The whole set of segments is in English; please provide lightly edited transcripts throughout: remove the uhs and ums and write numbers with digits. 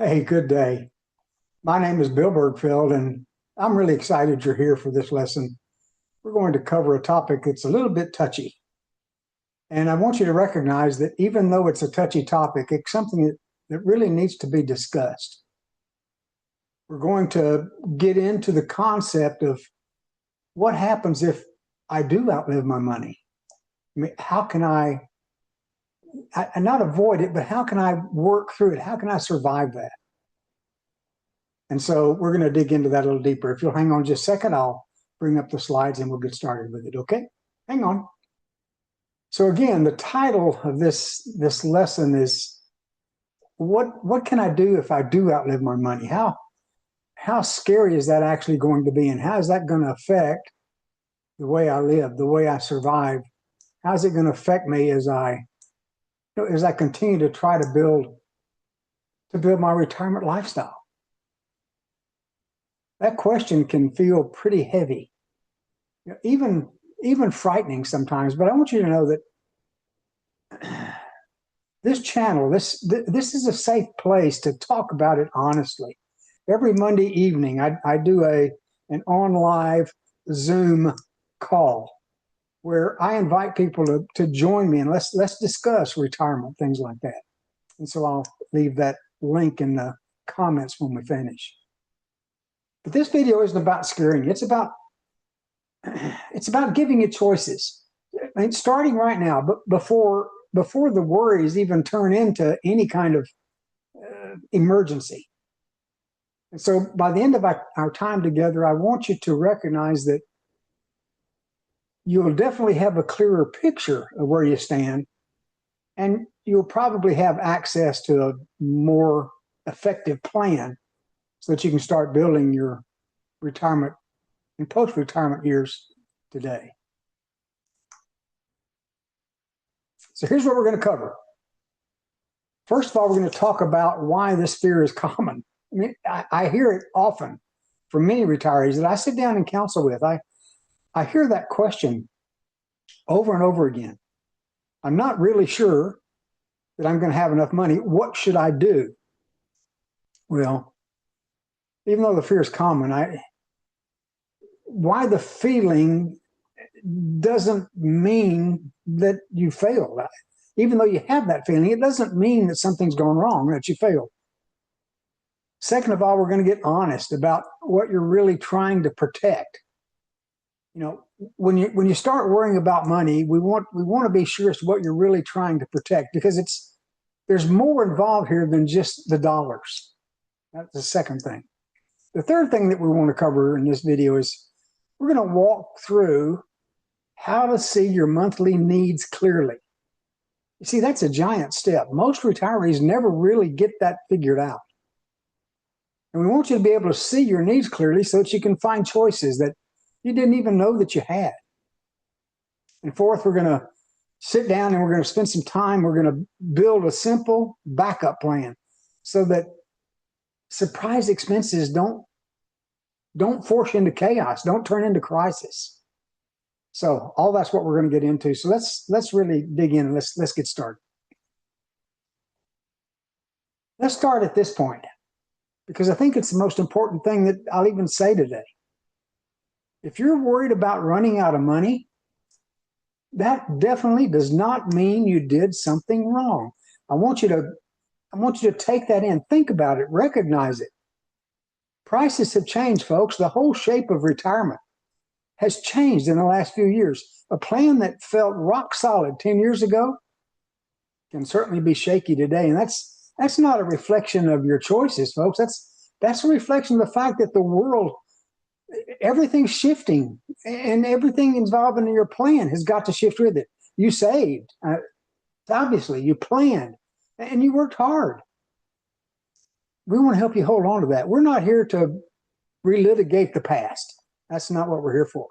Hey, good day. My name is Bill Bergfeld, and I'm really excited you're here for this lesson. We're going to cover a topic that's a little bit touchy. And I want you to recognize that even though it's a touchy topic, it's something that really needs to be discussed. We're going to get into the concept of what happens if I do outlive my money. I mean, how can I not avoid it, but how can I work through it? How can I survive that? And so we're going to dig into that a little deeper. If you'll hang on just a second, I'll bring up the slides and we'll get started with it. Okay? Hang on. So again, the title of this lesson is what can I do if I do outlive my money? How scary is that actually going to be, and how is that going to affect the way I live, the way I survive? How is it going to affect me as I continue to try to build my retirement lifestyle? That question can feel pretty heavy, even frightening sometimes. But I want you to know that this channel, this is a safe place to talk about it honestly. Every Monday evening, I do an on live Zoom call where I invite people to join me, and let's discuss retirement, things like that. And so I'll leave that link in the comments when we finish. But this video isn't about scaring you. It's about giving you choices. I mean, starting right now, but before the worries even turn into any kind of emergency. And so by the end of our time together, I want you to recognize that you'll definitely have a clearer picture of where you stand, and you'll probably have access to a more effective plan so that you can start building your retirement and post-retirement years today. So here's what we're going to cover. First of all, we're going to talk about why this fear is common. I mean, I hear it often from many retirees that I sit down and counsel with. I hear that question over and over again. I'm not really sure that I'm going to have enough money. What should I do? Well, even though the fear is common, why the feeling doesn't mean that you failed. Even though you have that feeling, it doesn't mean that something's gone wrong, that you failed. Second of all, we're going to get honest about what you're really trying to protect. You know, when you start worrying about money, we want to be sure as to what you're really trying to protect, because there's more involved here than just the dollars. That's the second thing. The third thing that we want to cover in this video is we're going to walk through how to see your monthly needs clearly. You see, that's a giant step. Most retirees never really get that figured out. And we want you to be able to see your needs clearly so that you can find choices that you didn't even know that you had. And fourth, we're going to sit down and we're going to spend some time. We're going to build a simple backup plan so that surprise expenses don't force you into chaos, don't turn into crisis. So all that's what we're going to get into. So let's really dig in and let's get started. Let's start at this point, because I think it's the most important thing that I'll even say today. If you're worried about running out of money, that definitely does not mean you did something wrong. I want you to take that in, think about it, recognize it. Prices have changed, folks. The whole shape of retirement has changed in the last few years. A plan that felt rock solid 10 years ago can certainly be shaky today. And that's not a reflection of your choices, folks. That's a reflection of the fact that the world, everything's shifting, and everything involved in your plan has got to shift with it. You saved, obviously, you planned, and you worked hard. We want to help you hold on to that. We're not here to relitigate the past. That's not what we're here for.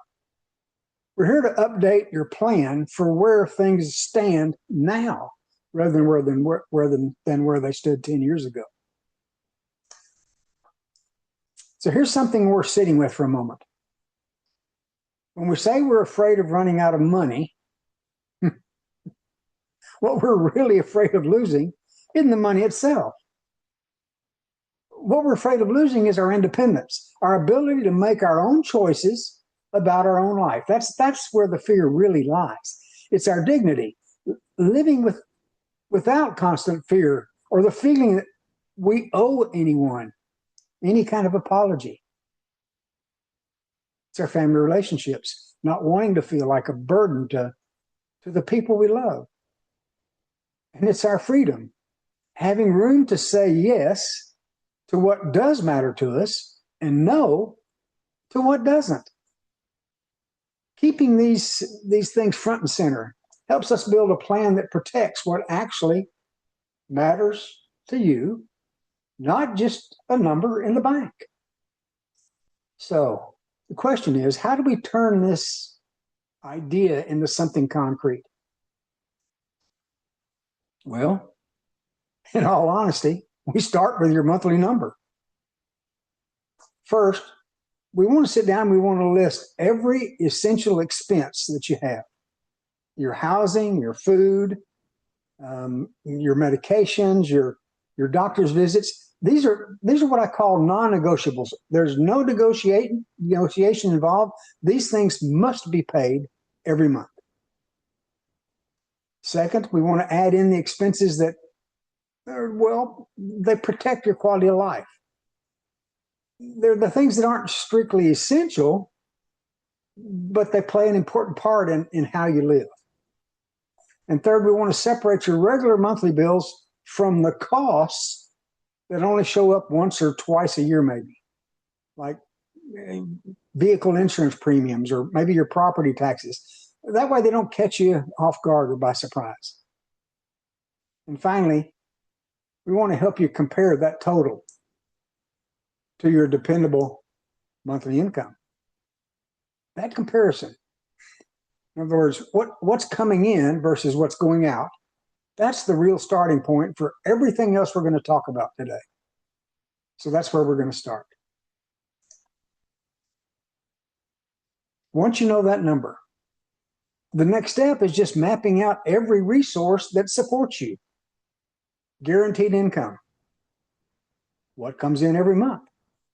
We're here to update your plan for where things stand now, rather than where they stood 10 years ago. So here's something we're sitting with for a moment. When we say we're afraid of running out of money, what we're really afraid of losing isn't the money itself. what we're afraid of losing is our independence, our ability to make our own choices about our own life. That's where the fear really lies. It's our dignity. Living without constant fear or the feeling that we owe anyone any kind of apology. It's our family relationships, not wanting to feel like a burden to the people we love. And it's our freedom, having room to say yes to what does matter to us and no to what doesn't. Keeping these things front and center helps us build a plan that protects what actually matters to you, not just a number in the bank. So the question is, how do we turn this idea into something concrete? Well, in all honesty, we start with your monthly number. First, we want to sit down, we want to list every essential expense that you have. Your housing, your food, your medications, your doctor's visits. These are what I call non-negotiables. There's no negotiation involved. These things must be paid every month. Second, we want to add in the expenses that, they protect your quality of life. They're the things that aren't strictly essential, but they play an important part in how you live. And third, we want to separate your regular monthly bills from the costs that only show up once or twice a year, maybe, like vehicle insurance premiums or maybe your property taxes. That way they don't catch you off guard or by surprise. And finally, we want to help you compare that total to your dependable monthly income. That comparison, in other words, what's coming in versus what's going out, that's the real starting point for everything else we're going to talk about today. So that's where we're going to start. Once you know that number, the next step is just mapping out every resource that supports you. Guaranteed income. What comes in every month?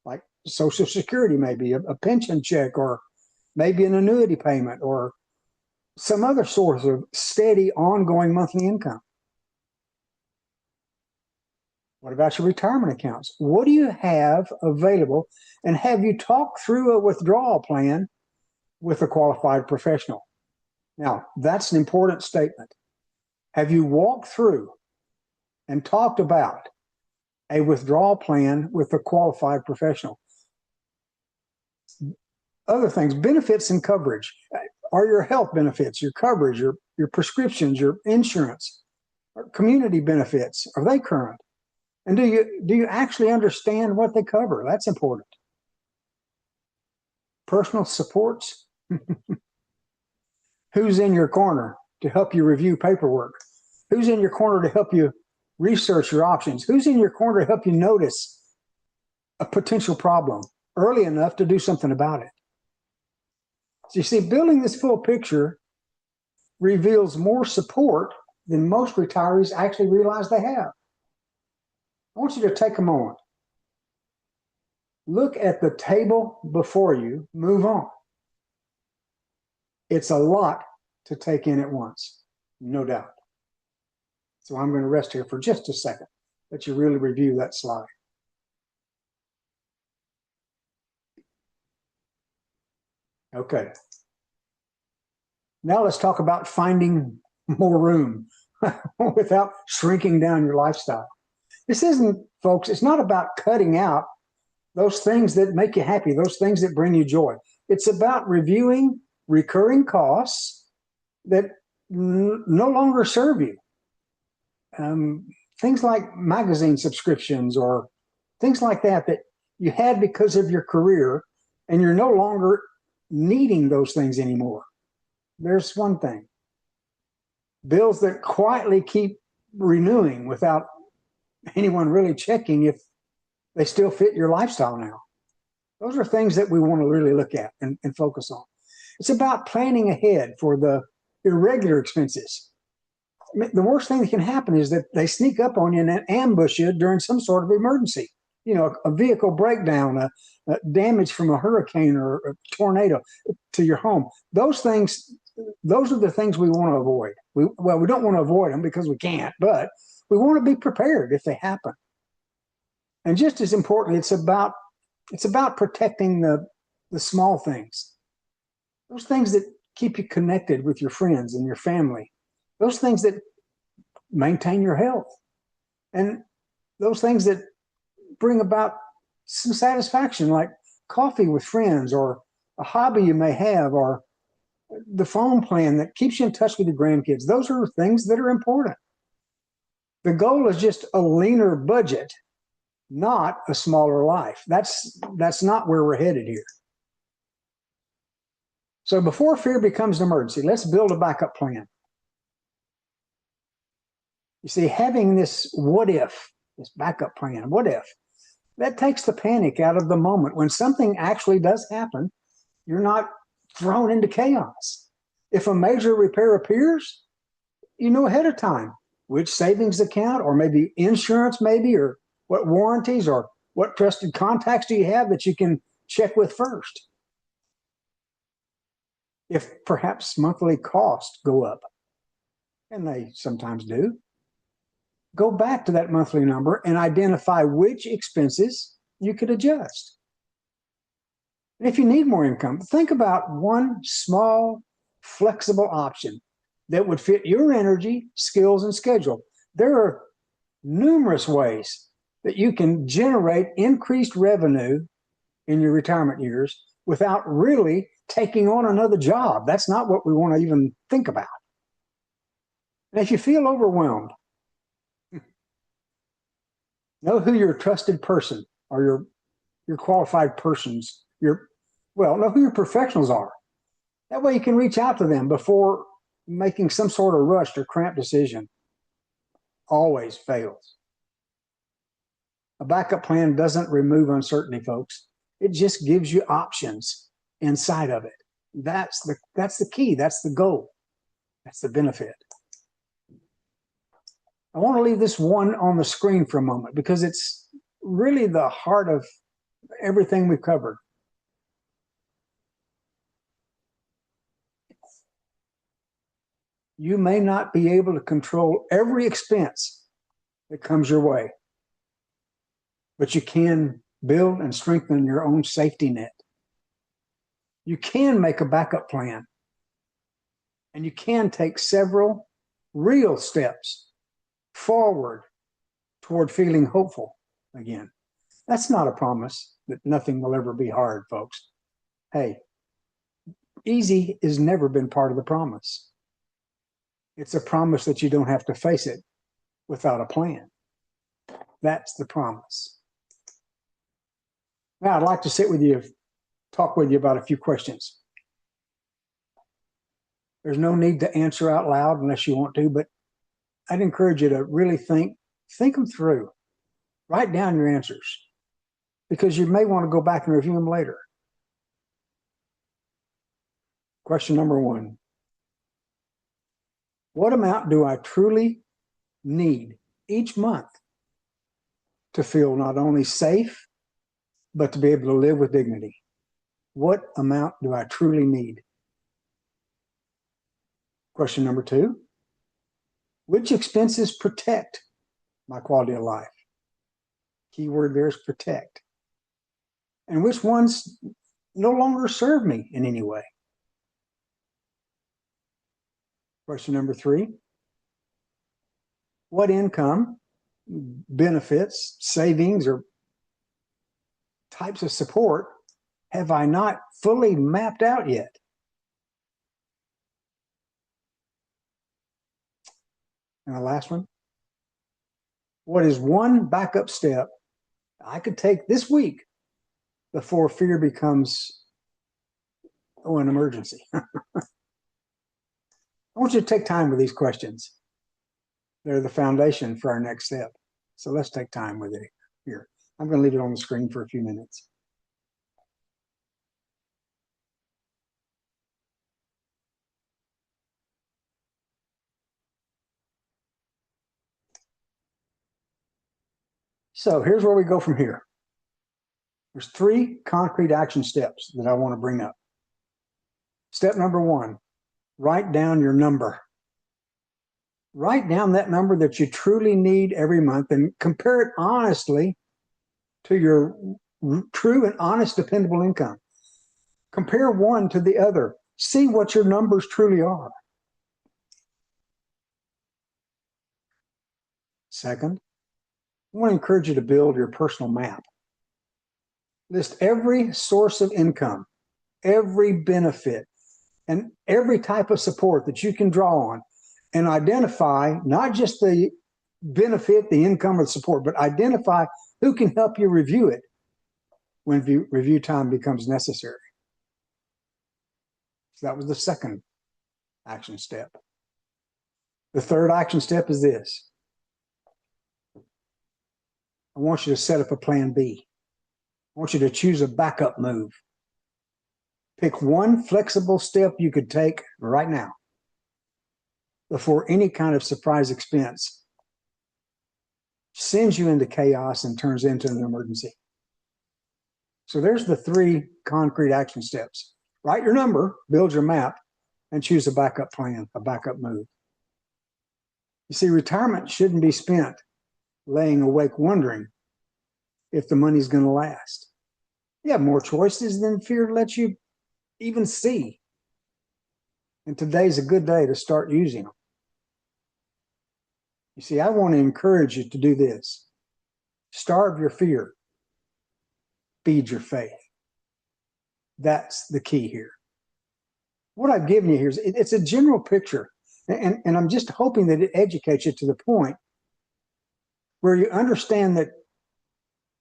Like Social Security, maybe a pension check, or maybe an annuity payment, or some other source of steady, ongoing monthly income. What about your retirement accounts? What do you have available? And have you talked through a withdrawal plan with a qualified professional? Now, that's an important statement. Have you walked through and talked about a withdrawal plan with a qualified professional? Other things, benefits and coverage. Are your health benefits, your coverage, your prescriptions, your insurance, community benefits, are they current? And do you actually understand what they cover? That's important. Personal supports. Who's in your corner to help you review paperwork? Who's in your corner to help you research your options? Who's in your corner to help you notice a potential problem early enough to do something about it? So you see, building this full picture reveals more support than most retirees actually realize they have. I want you to take a moment. Look at the table before you, move on. It's a lot to take in at once, no doubt. So I'm going to rest here for just a second, let you really review that slide. Okay. Now let's talk about finding more room without shrinking down your lifestyle. This isn't, folks, it's not about cutting out those things that make you happy, those things that bring you joy. It's about reviewing recurring costs that no longer serve you. Things like magazine subscriptions or things like that you had because of your career, and you're no longer needing those things anymore. There's one thing. Bills that quietly keep renewing without anyone really checking if they still fit your lifestyle now. Those are things that we want to really look at and focus on. It's about planning ahead for the irregular expenses. I mean, the worst thing that can happen is that they sneak up on you and ambush you during some sort of emergency. a vehicle breakdown, a damage from a hurricane or a tornado to your home. Those things, those are the things we want to avoid. We don't want to avoid them because we can't, but we want to be prepared if they happen. And just as important, it's about protecting the small things, those things that keep you connected with your friends and your family, those things that maintain your health, and those things that bring about some satisfaction, like coffee with friends, or a hobby you may have, or the phone plan that keeps you in touch with your grandkids. Those are things that are important. The goal is just a leaner budget, not a smaller life. That's not where we're headed here. So before fear becomes an emergency, let's build a backup plan. You see, having this what if, this backup plan, what if, that takes the panic out of the moment. When something actually does happen, you're not thrown into chaos. If a major repair appears, you know ahead of time which savings account, or maybe insurance, maybe, or what warranties, or what trusted contacts do you have that you can check with first. If perhaps monthly costs go up, and they sometimes do, go back to that monthly number and identify which expenses you could adjust. And if you need more income, think about one small, flexible option that would fit your energy, skills, and schedule. There are numerous ways that you can generate increased revenue in your retirement years without really taking on another job. That's not what we want to even think about. And if you feel overwhelmed, know who your trusted person or your qualified persons, know who your professionals are. That way you can reach out to them before making some sort of rushed or cramped decision. Always fails. A backup plan doesn't remove uncertainty, folks. It just gives you options inside of it. That's the key. That's the goal. That's the benefit. I want to leave this one on the screen for a moment because it's really the heart of everything we've covered. You may not be able to control every expense that comes your way, but you can build and strengthen your own safety net. You can make a backup plan, and you can take several real steps forward toward feeling hopeful again. That's not a promise that nothing will ever be hard, folks. Hey, easy has never been part of the promise. It's a promise that you don't have to face it without a plan. That's the promise. Now, I'd like to sit with you, talk with you about a few questions. There's no need to answer out loud unless you want to, but I'd encourage you to really think them through. Write down your answers, because you may want to go back and review them later. Question number 1. What amount do I truly need each month to feel not only safe, but to be able to live with dignity? What amount do I truly need? Question number 2. Which expenses protect my quality of life? Key word there is protect. And which ones no longer serve me in any way? Question number 3. What income, benefits, savings, or types of support have I not fully mapped out yet? And the last one, what is one backup step I could take this week before fear becomes an emergency? I want you to take time with these questions. They're the foundation for our next step. So let's take time with it here. I'm going to leave it on the screen for a few minutes. So here's where we go from here. There's 3 concrete action steps that I want to bring up. Step number 1, write down your number. Write down that number that you truly need every month and compare it honestly to your true and honest, dependable income. Compare one to the other. See what your numbers truly are. Second, I want to encourage you to build your personal map. List every source of income, every benefit, and every type of support that you can draw on, and identify not just the benefit, the income, or the support, but identify who can help you review it when review time becomes necessary. So that was the second action step. The third action step is this. I want you to set up a plan B. I want you to choose a backup move. Pick one flexible step you could take right now before any kind of surprise expense sends you into chaos and turns into an emergency. So there's the 3 concrete action steps. Write your number, build your map, and choose a backup plan, a backup move. You see, retirement shouldn't be spent laying awake wondering if the money's going to last. You have more choices than fear lets you even see. And today's a good day to start using them. You see, I want to encourage you to do this. Starve your fear. Feed your faith. That's the key here. What I've given you here is it's a general picture. And I'm just hoping that it educates you to the point where you understand that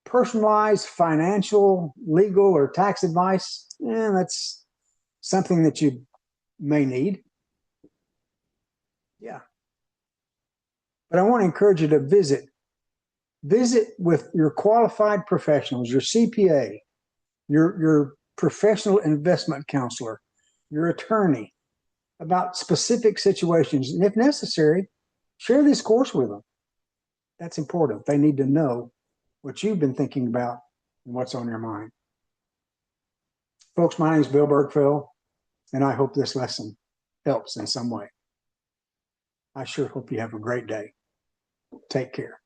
personalized financial, legal, or tax advice, that's something that you may need. Yeah. But I want to encourage you to visit with your qualified professionals, your CPA, your professional investment counselor, your attorney, about specific situations. And if necessary, share this course with them. That's important. They need to know what you've been thinking about and what's on your mind. Folks, my name is Bill Bergfeld, and I hope this lesson helps in some way. I sure hope you have a great day. Take care.